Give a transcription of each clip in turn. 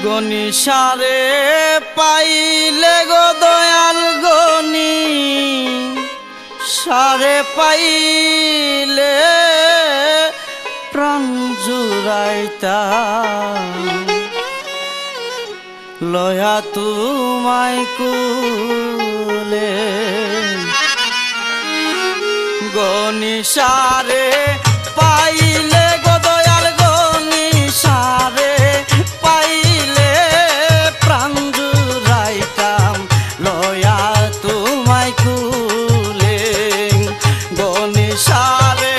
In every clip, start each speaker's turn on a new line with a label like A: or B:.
A: গনিসারে পাইলে গো দয়াল গনি সারে পাইলে প্রাণ জুড়াইতা লয়া তোমায় কুলে গনিসারে পাইলে গো দয়াল গনিসারে পাইলে প্রাণ জুড়াইতাম লয়া তোমায় কুলে গনিসারে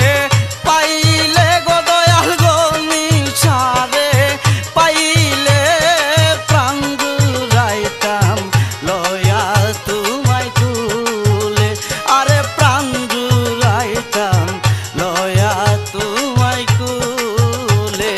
A: পাইলে গো দয়াল গনিসারে পাইলে প্রাণ জুড়াইতাম লয়া তোমায় কুলে আরে প্রাণ জুড়াইতাম লয়া তোমায় কুলে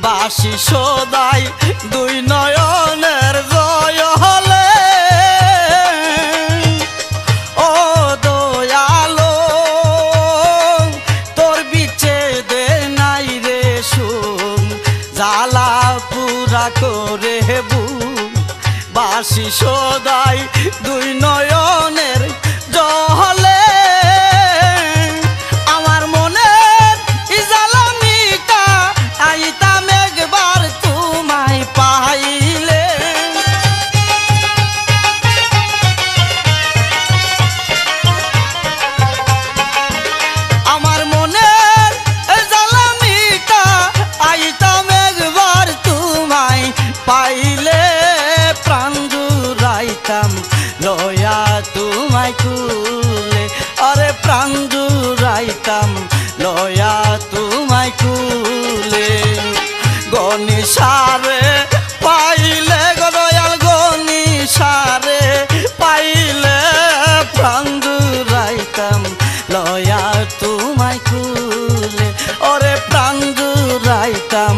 A: বাসি সদাই দুই নয়নের জয় হলে ও দয়ালো তোর বিচ্ছেদে নাই রে সুখ জ্বালা পুরা করে বুক বাসি সদাই দুই নয়নের জলে পাইলে প্রাণ জুড়াইতাম লয়া তোমায় কুলে আরে প্রাণ জুড়াইতাম লয়া তোমায় কুলে গনিসারে পাইলে গো দয়াল গনিসারে পাইলে প্রাণ জুড়াইতাম লয়া তোমায় কুলে ওরে প্রাণ জুড়াইতাম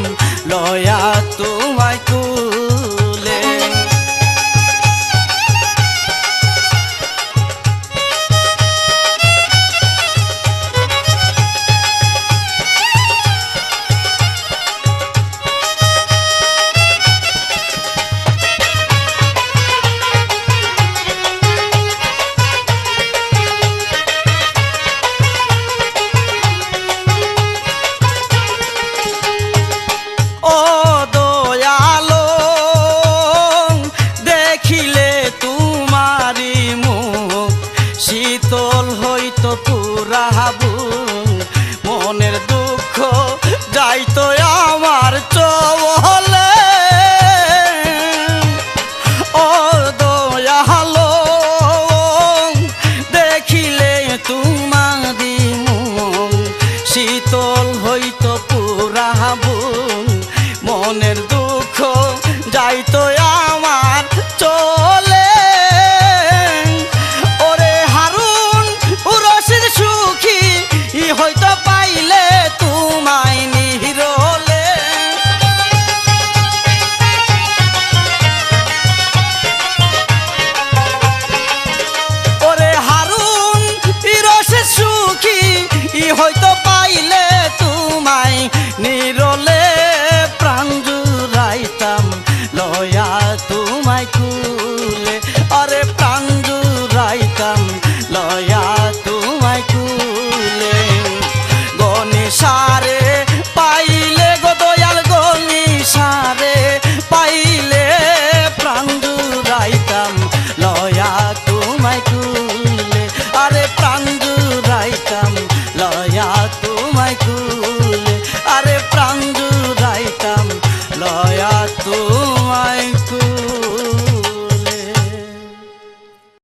A: লয়া তোমায় কুলে বোন মনের দুঃখ যাইতো আমার চলে ওরে হারুন রশিদ সুখী হয়তো পাইলে তোমায় নিরলে ওরে হারুন রশিদ সুখী হয়তো পাইলে তোমায় নিরলে প্রাণ জুড়াইতাম লয়া তোমায় কুলে আরে প্রাণ জুড়াইতাম লয়া তোমায় কুলে গণেশারে পাইলে গো দয়াল গণেশারে পাইলে প্রাণ জুড়াইতাম লয়া তোমায় কুলে আরে প্রাণ জুড়াইতাম লয়া তোমায় কুলে আরে প্রাণ জুড়াইতাম লয়া